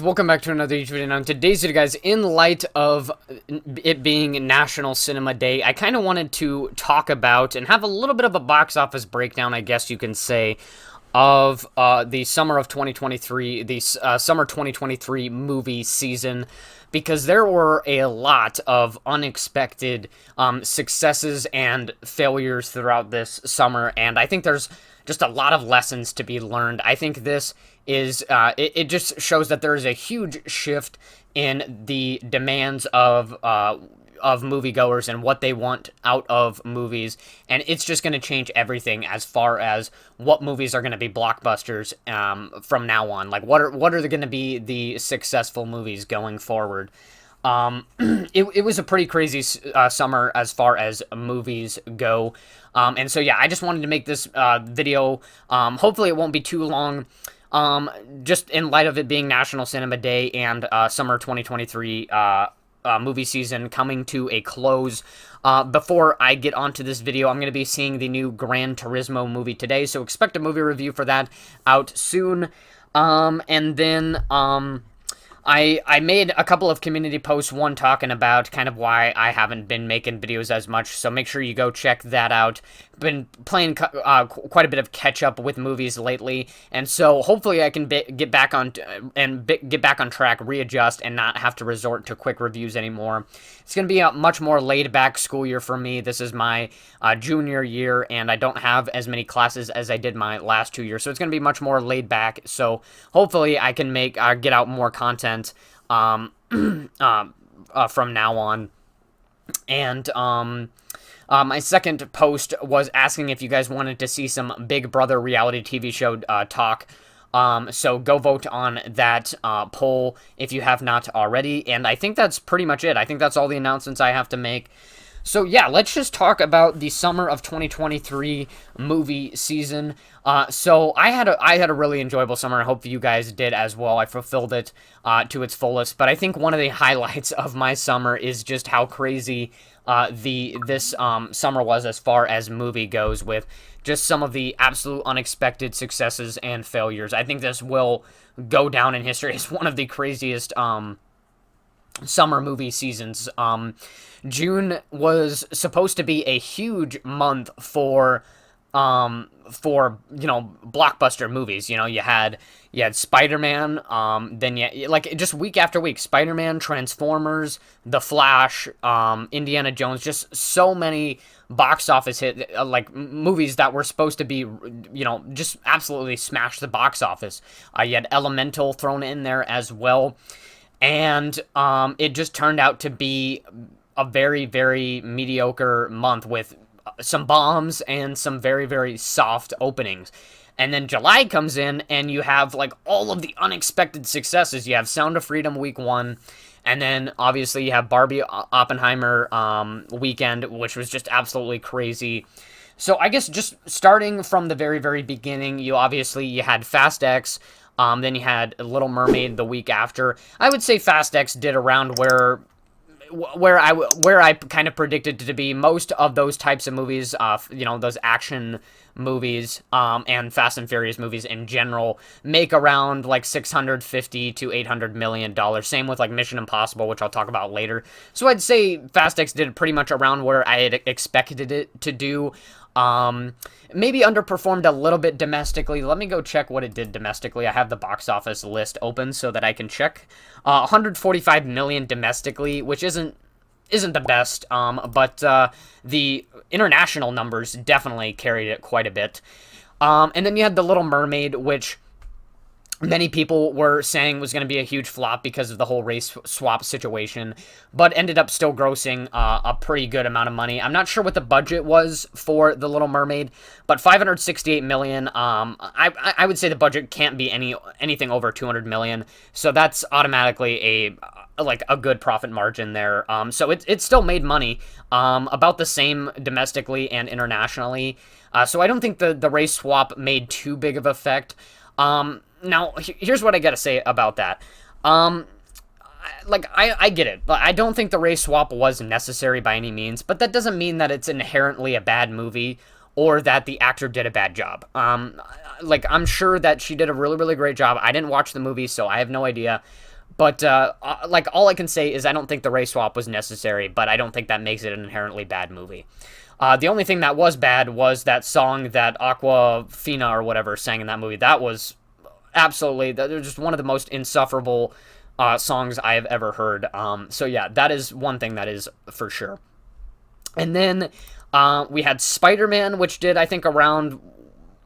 welcome back to another YouTube video. Now, in today's video, guys, in light of it being National Cinema Day, I kind of wanted to talk about and have a little bit of a box office breakdown, I guess you can say, of the summer of 2023, the summer 2023 movie season, because there were a lot of unexpected successes and failures throughout this summer, and I think there's just a lot of lessons to be learned. I think this is, it just shows that there is a huge shift in the demands of moviegoers and what they want out of movies, and it's just going to change everything as far as what movies are going to be blockbusters from now on. Like, what are going to be the successful movies going forward? It was a pretty crazy summer as far as movies go. And so, yeah, I just wanted to make this video. Hopefully it won't be too long. Just in light of it being National Cinema Day and summer 2023 movie season coming to a close. Before I get onto this video, I'm going to be seeing the new Gran Turismo movie today, so expect a movie review for that out soon. And then I made a couple of community posts, one talking about kind of why I haven't been making videos as much, so make sure you go check that out. Been playing quite a bit of catch up with movies lately, and so hopefully I can get back on track, readjust, and not have to resort to quick reviews anymore. It's going to be a much more laid back school year for me. This is my junior year, and I don't have as many classes as I did my last 2 years, so it's going to be much more laid back. So hopefully I can get out more content from now on. And my second post was asking if you guys wanted to see some Big Brother reality TV show talk. So go vote on that poll if you have not already. And I think that's pretty much it. I think that's all the announcements I have to make. So yeah, let's just talk about the summer of 2023 movie season. So I had a really enjoyable summer. I hope you guys did as well. I fulfilled it to its fullest. But I think one of the highlights of my summer is just how crazy this summer was as far as movie goes, with just some of the absolute unexpected successes and failures. I think this will go down in history as one of the craziest summer movie seasons. June was supposed to be a huge month for blockbuster movies. You know, you had Spider-Man, then like just week after week, Spider-Man, Transformers, The Flash, Indiana Jones, just so many box office hit movies that were supposed to be, just absolutely smash the box office. You had Elemental thrown in there as well, and it just turned out to be a very, very mediocre month with some bombs and some very, very soft openings. And then July comes in, and you have like all of the unexpected successes. You have Sound of Freedom week 1, and then obviously you have Barbie Oppenheimer weekend, which was just absolutely crazy. So I guess just starting from the very, very beginning, you had Fast X. Then you had Little Mermaid the week after. I would say Fast X did around where I kind of predicted to be. Most of those types of movies, those action movies, and Fast and Furious movies in general, make around like $650 to $800 million. Same with like Mission Impossible, which I'll talk about later. So I'd say Fast X did pretty much around where I had expected it to do. Maybe underperformed a little bit domestically. Let me go check what it did domestically. I have the box office list open so that I can check. 145 million domestically, which isn't the best, but the international numbers definitely carried it quite a bit. And then you had The Little Mermaid, which many people were saying was going to be a huge flop because of the whole race swap situation, but ended up still grossing a pretty good amount of money. I'm not sure what the budget was for The Little Mermaid, but $568 million. I would say the budget can't be anything over $200 million, so that's automatically a good profit margin there. So it still made money, about the same domestically and internationally. So I don't think the race swap made too big of an effect. Now, here's what I gotta say about that. I get it. I don't think the race swap was necessary by any means, but that doesn't mean that it's inherently a bad movie or that the actor did a bad job. Like, I'm sure that she did a really, really great job. I didn't watch the movie, so I have no idea. But, like, all I can say is I don't think the race swap was necessary, but I don't think that makes it an inherently bad movie. The only thing that was bad was that song that Aquafina or whatever sang in that movie. That was absolutely, they're just one of the most insufferable songs I have ever heard. So yeah, that is one thing that is for sure. And then we had Spider-Man, which did, I think, around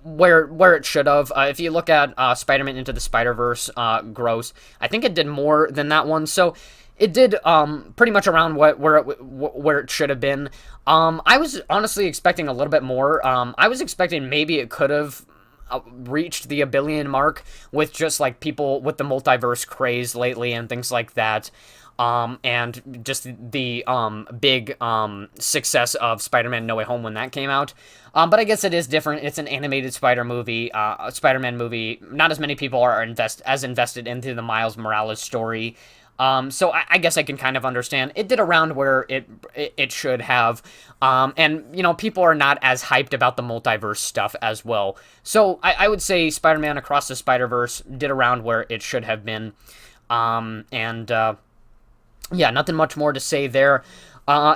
where it should have. If you look at Spider-Man Into the Spider-Verse gross, I think it did more than that one. So it did pretty much around where it should have been. I was honestly expecting a little bit more. I was expecting maybe it could have reached the 1 billion mark with just like people with the multiverse craze lately and things like that. And just the big success of Spider-Man No Way Home when that came out. But I guess it is different. It's an animated Spider-Man movie. Not as many people are invested into the Miles Morales story. So I guess I can kind of understand. It did around where it should have. And, you know, people are not as hyped about the multiverse stuff as well. So I would say Spider-Man Across the Spider-Verse did around where it should have been. Yeah, nothing much more to say there.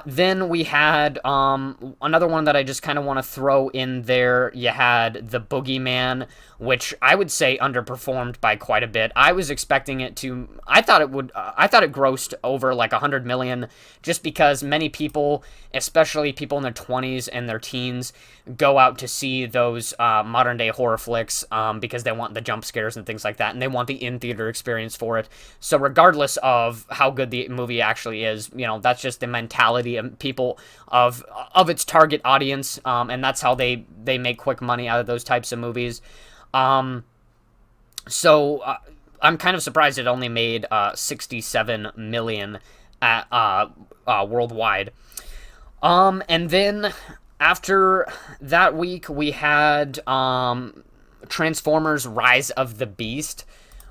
Then we had another one that I just kind of want to throw in there. You had The Boogeyman, which I would say underperformed by quite a bit. I was expecting it to. I thought it grossed over like 100 million, just because many people, especially people in their 20s and their teens, go out to see those modern day horror flicks because they want the jump scares and things like that, and they want the in-theater experience for it. So regardless of how good the movie actually is, you know, that's just the mentality of people of its target audience, and that's how they make quick money out of those types of movies. So I'm kind of surprised it only made 67 million at worldwide. And then after that week, we had Transformers: Rise of the Beast,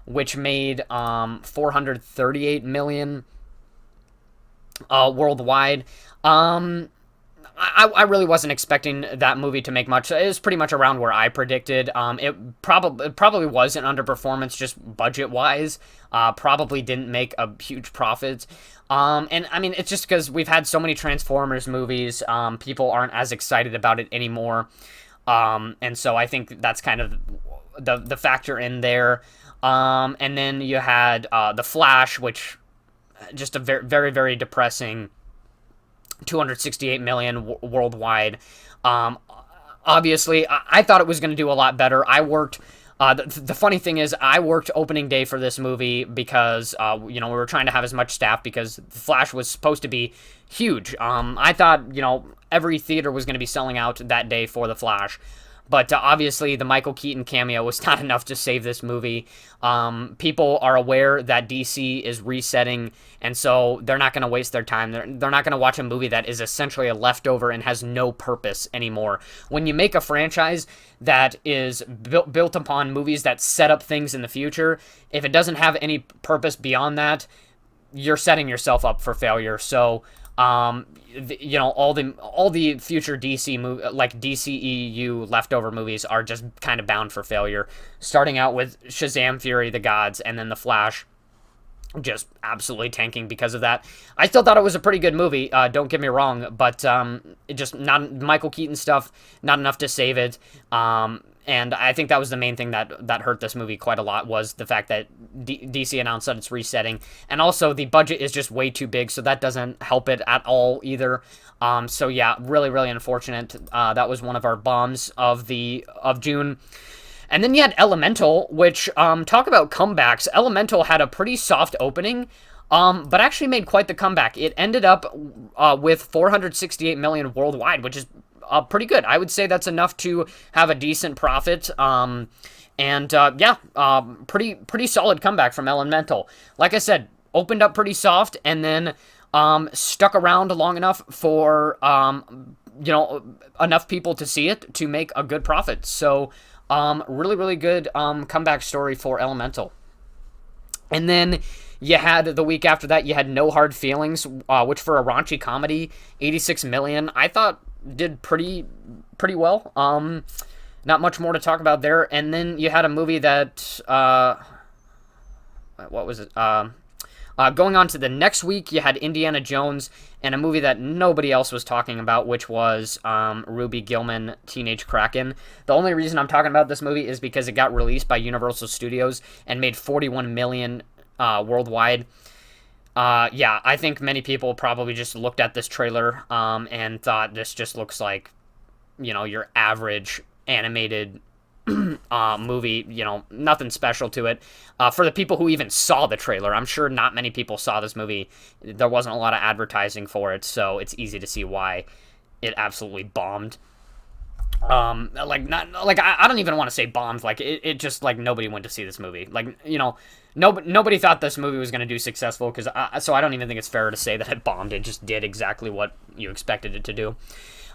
which made 438 million worldwide. I really wasn't expecting that movie to make much. It was pretty much around where I predicted. It probably was an underperformance just budget-wise. Probably didn't make a huge profit. And I mean, it's just because we've had so many Transformers movies, people aren't as excited about it anymore. And so I think that's kind of the factor in there. And then you had The Flash, which just a very, very, very depressing 268 million worldwide. Obviously, I thought it was going to do a lot better. I worked. The funny thing is, I worked opening day for this movie because we were trying to have as much staff because The Flash was supposed to be huge. I thought every theater was going to be selling out that day for The Flash. But obviously, the Michael Keaton cameo was not enough to save this movie. People are aware that DC is resetting, and so they're not going to waste their time. They're not going to watch a movie that is essentially a leftover and has no purpose anymore. When you make a franchise that is built upon movies that set up things in the future, if it doesn't have any purpose beyond that, you're setting yourself up for failure. So all the future DC like DCEU leftover movies are just kind of bound for failure. Starting out with Shazam! Fury of the Gods, and then The Flash, just absolutely tanking because of that. I still thought it was a pretty good movie. Don't get me wrong, but it just not Michael Keaton stuff, not enough to save it. And I think that was the main thing that hurt this movie quite a lot, was the fact that DC announced that it's resetting. And also, the budget is just way too big, so that doesn't help it at all either. So yeah, really, really unfortunate. That was one of our bombs of June. And then you had Elemental, which, talk about comebacks. Elemental had a pretty soft opening, but actually made quite the comeback. It ended up with 468 million worldwide, which is pretty good. I would say that's enough to have a decent profit. Pretty solid comeback from Elemental. Like I said, opened up pretty soft and then stuck around long enough for enough people to see it to make a good profit. So really, really good comeback story for Elemental. And then you had, the week after that, you had No Hard Feelings, which for a raunchy comedy, 86 million. I thought did pretty well. Not much more to talk about there. And then you had a movie that what was it? Going on to the next week, you had Indiana Jones and a movie that nobody else was talking about, which was Ruby Gillman, Teenage Kraken. The only reason I'm talking about this movie is because it got released by Universal Studios and made 41 million worldwide. Yeah, I think many people probably just looked at this trailer and thought this just looks like, your average animated movie, nothing special to it. For the people who even saw the trailer, I'm sure not many people saw this movie. There wasn't a lot of advertising for it, so it's easy to see why it absolutely bombed. I don't even want to say bombed. Like it just like nobody went to see this movie. Like nobody thought this movie was going to do successful because so I don't even think it's fair to say that it bombed. It just did exactly what you expected it to do.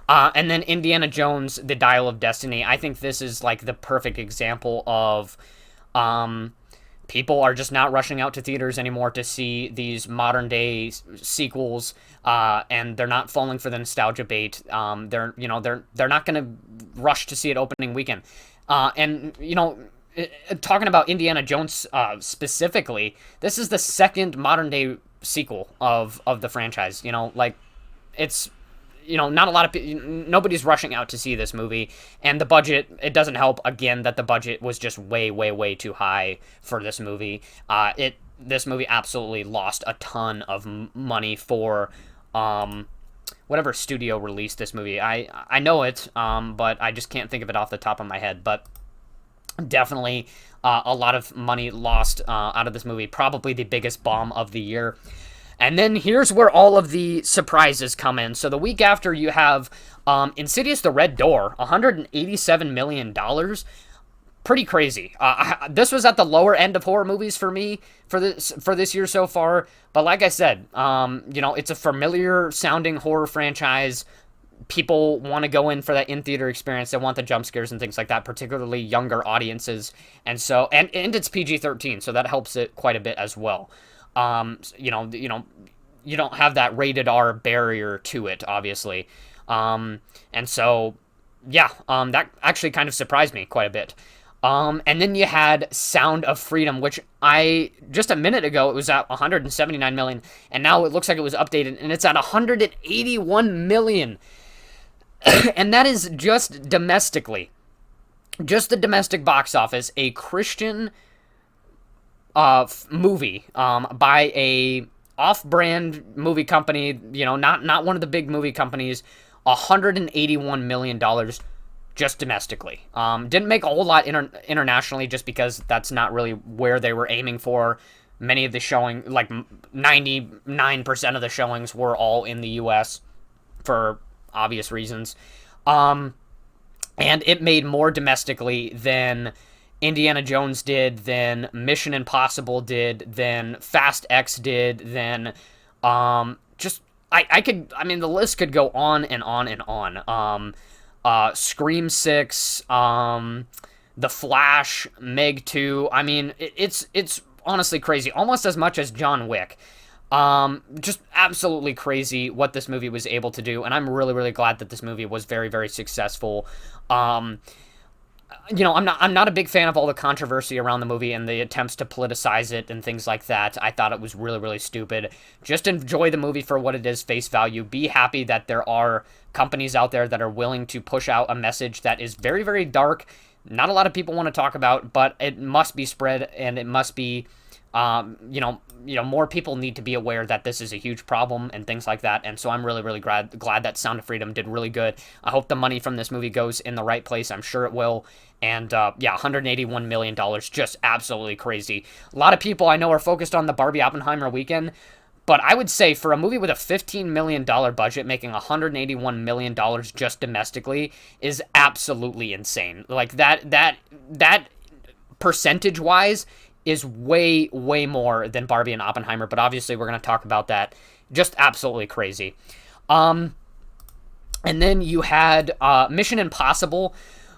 And then Indiana Jones, The Dial of Destiny. I think this is like the perfect example of people are just not rushing out to theaters anymore to see these modern day sequels, and they're not falling for the nostalgia bait. They're not going to rush to see it opening weekend. Talking about Indiana Jones specifically, this is the second modern day sequel of the franchise. It's not a lot of people, nobody's rushing out to see this movie, and the budget, it doesn't help again that the budget was just way, way, way too high for this movie. This movie absolutely lost a ton of money for whatever studio released this movie. I know it, but I just can't think of it off the top of my head. But definitely a lot of money lost out of this movie. Probably the biggest bomb of the year. And then here's where all of the surprises come in. So the week after, you have Insidious: The Red Door, $187 million. Pretty crazy. This was at the lower end of horror movies for me for this year so far. But like I said, it's a familiar sounding horror franchise. People want to go in for that in-theater experience. They want the jump scares and things like that, particularly younger audiences. And so, and it's PG-13, so that helps it quite a bit as well. You don't have that rated R barrier to it, obviously. And so, yeah, that actually kind of surprised me quite a bit. And then you had Sound of Freedom, which just a minute ago, it was at 179 million, and now it looks like it was updated, and it's at 181 million. And that is just domestically. Just the domestic box office, a Christian movie by a off-brand movie company, not one of the big movie companies, $181 million just domestically. Didn't make a whole lot internationally just because that's not really where they were aiming for. Many of the showing, like 99% of the showings were all in the U.S. for obvious reasons. And it made more domestically than Indiana Jones did, than Mission Impossible did, than Fast X did, than the list could go on and on and on. Scream 6, The Flash, Meg 2. I mean, it's honestly crazy, almost as much as John Wick. Just absolutely crazy what this movie was able to do, and I'm really, really glad that this movie was very, very successful. I'm not a big fan of all the controversy around the movie and the attempts to politicize it and things like that. I thought it was really, really stupid. Just enjoy the movie for what it is, face value. Be happy that there are companies out there that are willing to push out a message that is very, very dark. Not a lot of people want to talk about, but it must be spread, and it must be, more people need to be aware that this is a huge problem and things like that. And so I'm really, really glad that Sound of Freedom did really good. I hope the money from this movie goes in the right place. I'm sure it will. And $181 million, just absolutely crazy. A lot of people I know are focused on the Barbie Oppenheimer weekend, but I would say for a movie with a $15 million budget, making $181 million just domestically is absolutely insane. Like that percentage-wise is way, way more than Barbie and Oppenheimer, but obviously we're going to talk about that. Just absolutely crazy. And then you had Mission Impossible,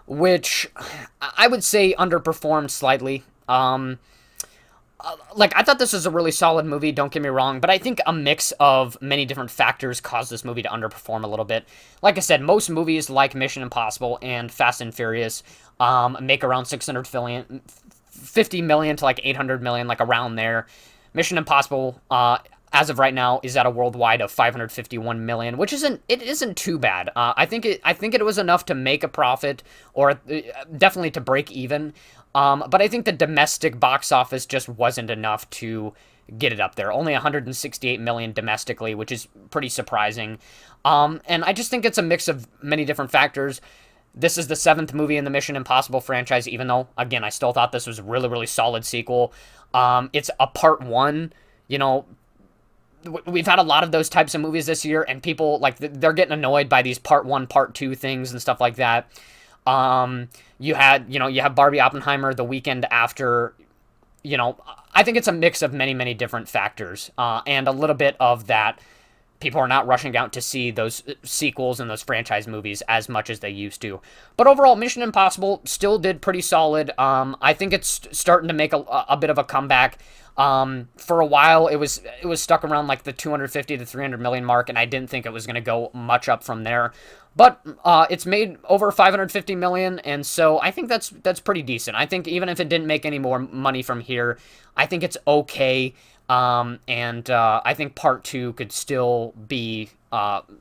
which I would say underperformed slightly. like I thought this was a really solid movie, don't get me wrong, but I think a mix of many different factors caused this movie to underperform a little bit. Like I said, most movies like Mission Impossible and Fast and Furious make around 50 million to like 800 million, like around there. Mission Impossible, as of right now, is at a worldwide of 551 million, which isn't too bad. I think it was enough to make a profit, or definitely to break even. But I think the domestic box office just wasn't enough to get it up there. Only 168 million domestically, which is pretty surprising. And I just think it's a mix of many different factors. This is the seventh movie in the Mission Impossible franchise, even though, again, I still thought this was a really, really solid sequel. It's a part one. You know, we've had a lot of those types of movies this year, and people, like, they're getting annoyed by these part one, part two things and stuff like that. You have Barbie Oppenheimer the weekend after. I think it's a mix of many, many different factors, and a little bit of that. People are not rushing out to see those sequels and those franchise movies as much as they used to. But overall, Mission Impossible still did pretty solid. I think it's starting to make a bit of a comeback. For a while, it was stuck around like the 250 to 300 million mark, and I didn't think it was going to go much up from there. But it's made over 550 million, and so I think that's pretty decent. I think even if it didn't make any more money from here, I think it's okay. And I think part two could still be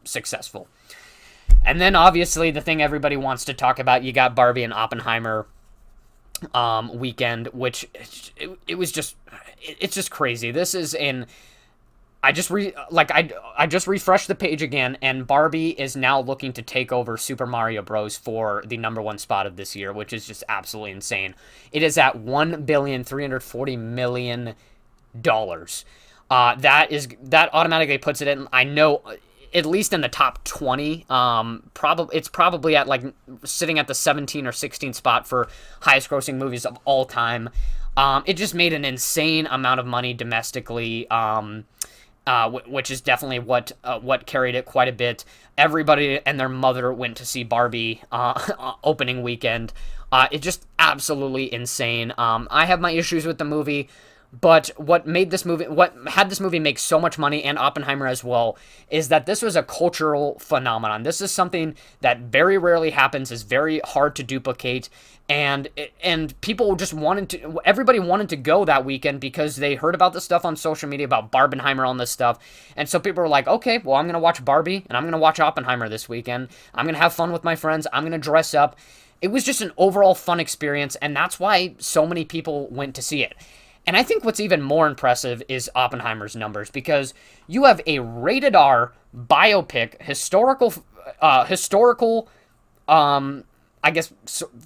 successful. And then obviously the thing everybody wants to talk about, you got Barbie and Oppenheimer weekend, which it's just crazy. This is in. I just refreshed the page again, and Barbie is now looking to take over Super Mario Bros. For the number one spot of this year, which is just absolutely insane. It is at $1,340,000,000. That automatically puts it in. I know, at least in the top 20. It's probably at like sitting at the 17 or 16 spot for highest grossing movies of all time. It just made an insane amount of money domestically. Which is definitely what carried it quite a bit. Everybody and their mother went to see Barbie opening weekend. It's just absolutely insane. I have my issues with the movie, but what had this movie make so much money, and Oppenheimer as well, is that this was a cultural phenomenon. This is something that very rarely happens, is very hard to duplicate, and people just everybody wanted to go that weekend because they heard about the stuff on social media about Barbenheimer on this stuff, and so people were like, okay, well, I'm gonna watch Barbie and I'm gonna watch Oppenheimer this weekend. I'm gonna have fun with my friends. I'm gonna dress up. It was just an overall fun experience, and that's why so many people went to see it. And I think what's even more impressive is Oppenheimer's numbers, because you have a rated R biopic, historical, I guess,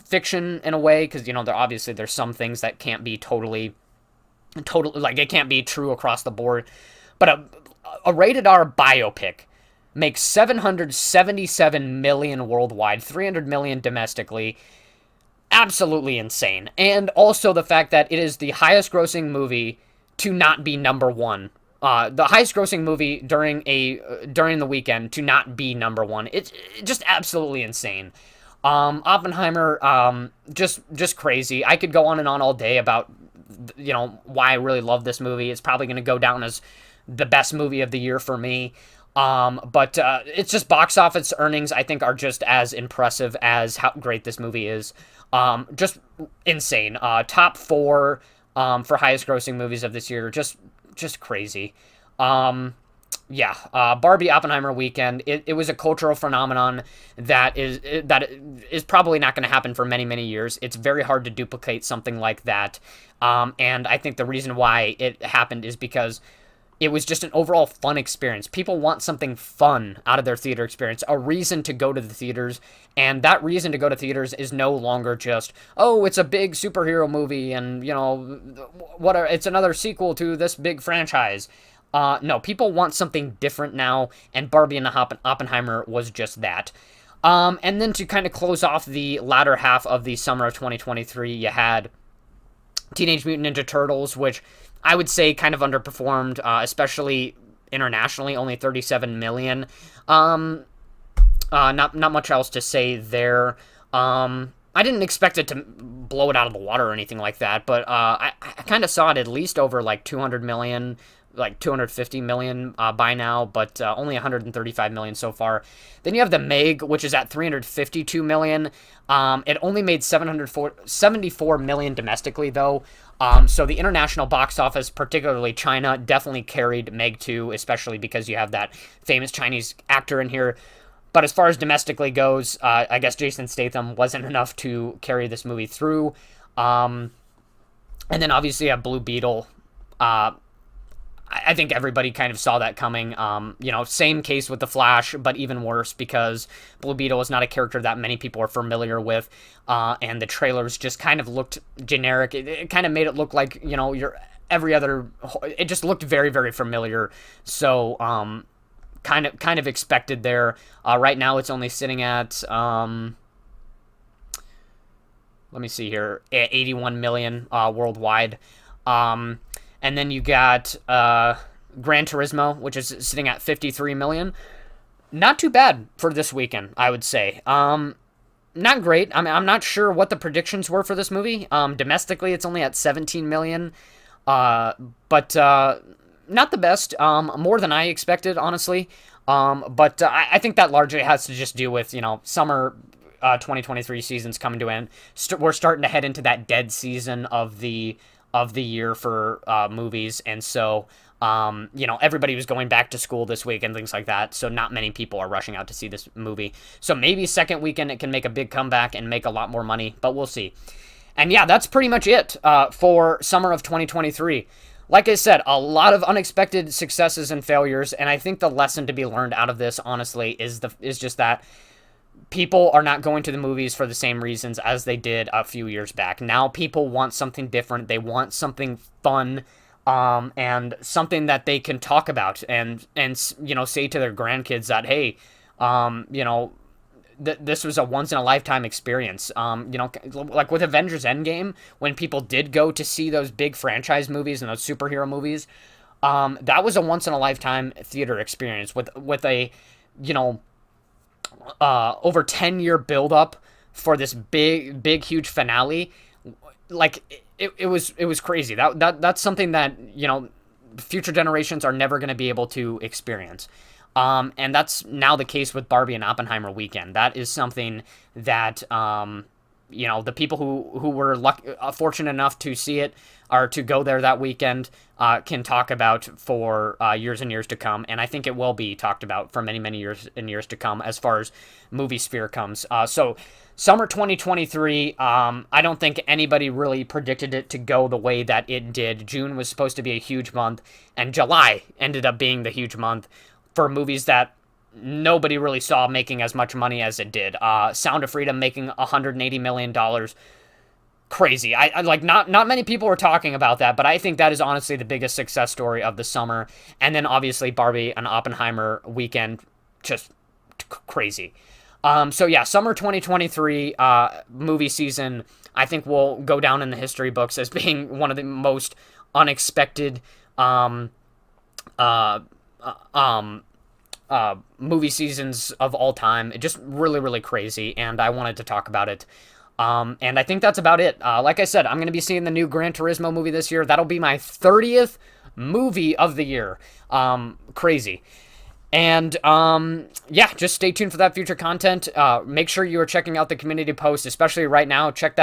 fiction in a way, because, there's some things that can't be totally, like, it can't be true across the board. But a rated R biopic makes 777 million worldwide, 300 million domestically. Absolutely insane. And also the fact that it is the highest grossing movie to not be number one. The highest grossing movie during the weekend to not be number one. It's just absolutely insane. Oppenheimer, just crazy. I could go on and on all day about, why I really love this movie. It's probably going to go down as the best movie of the year for me. But it's just box office earnings, I think, are just as impressive as how great this movie is. Just insane. Top four for highest grossing movies of this year. Just crazy. Barbie Oppenheimer weekend. It was a cultural phenomenon that is probably not going to happen for many, many years. It's very hard to duplicate something like that. And I think the reason why it happened is because it was just an overall fun experience. People want something fun out of their theater experience, a reason to go to the theaters, and that reason to go to theaters is no longer just, oh, it's a big superhero movie, and, it's another sequel to this big franchise. No, people want something different now, and Barbie and Oppenheimer was just that. And then to kind of close off the latter half of the summer of 2023, you had Teenage Mutant Ninja Turtles, which I would say kind of underperformed, especially internationally, only 37 million. Not much else to say there. I didn't expect it to blow it out of the water or anything like that, but I kind of saw it at least over like 200 million, like 250 million by now, but only 135 million so far. Then you have the Meg, which is at 352 million. It only made 774 million domestically, though. So the international box office, particularly China, definitely carried Meg 2, especially because you have that famous Chinese actor in here. But as far as domestically goes, I guess Jason Statham wasn't enough to carry this movie through. And then obviously you have Blue Beetle. I think everybody kind of saw that coming. Same case with The Flash, but even worse because Blue Beetle is not a character that many people are familiar with. And the trailers just kind of looked generic. It kind of made it look like, your every other. It just looked very, very familiar. So, kind of expected there. Right now it's only sitting at let me see here, 81 million worldwide. And then you got Gran Turismo, which is sitting at 53 million. Not too bad for this weekend, I would say. Not great. I mean, I'm not sure what the predictions were for this movie. Domestically, it's only at 17 million. But not the best. More than I expected, honestly. But I think that largely has to just do with, summer 2023 season's coming to end. We're starting to head into that dead season of the year for movies, and so everybody was going back to school this week and things like that, so not many people are rushing out to see this movie. So maybe second weekend it can make a big comeback and make a lot more money, but we'll see. And yeah, that's pretty much it for summer of 2023. Like I said, a lot of unexpected successes and failures, and I think the lesson to be learned out of this, honestly, is just that people are not going to the movies for the same reasons as they did a few years back. Now people want something different. They want something fun, and something that they can talk about and say to their grandkids that, hey, this was a once in a lifetime experience. Like with Avengers Endgame, when people did go to see those big franchise movies and those superhero movies, that was a once in a lifetime theater experience with a, over 10-year build-up for this big huge finale. Like it was crazy. That's something that future generations are never going to be able to experience. And that's now the case with Barbie and Oppenheimer weekend. That is something that the people who were fortunate enough to see it or to go there that weekend can talk about for years and years to come. And I think it will be talked about for many, many years and years to come as far as movie sphere comes. So summer 2023, I don't think anybody really predicted it to go the way that it did. June was supposed to be a huge month, and July ended up being the huge month for movies that nobody really saw making as much money as it did. Sound of Freedom making $180 million. Crazy. I like not many people were talking about that, but I think that is honestly the biggest success story of the summer. And then obviously Barbie and Oppenheimer weekend, just crazy. So yeah, summer 2023 movie season, I think will go down in the history books as being one of the most unexpected movie seasons of all time. It just really, really crazy, and I wanted to talk about it. And I think that's about it. Like I said, I'm going to be seeing the new Gran Turismo movie this year. That'll be my 30th movie of the year. Crazy. And yeah, just stay tuned for that future content. Make sure you are checking out the community post, especially right now. Check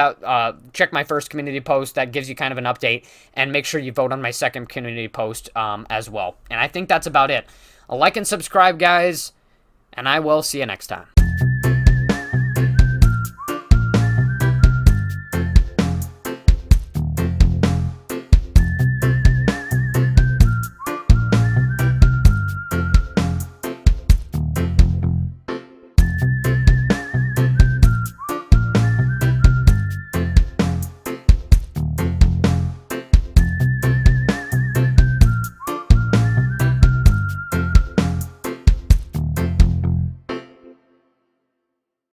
my first community post that gives you kind of an update, and make sure you vote on my second community post as well. And I think that's about it. Like and subscribe, guys, and I will see you next time.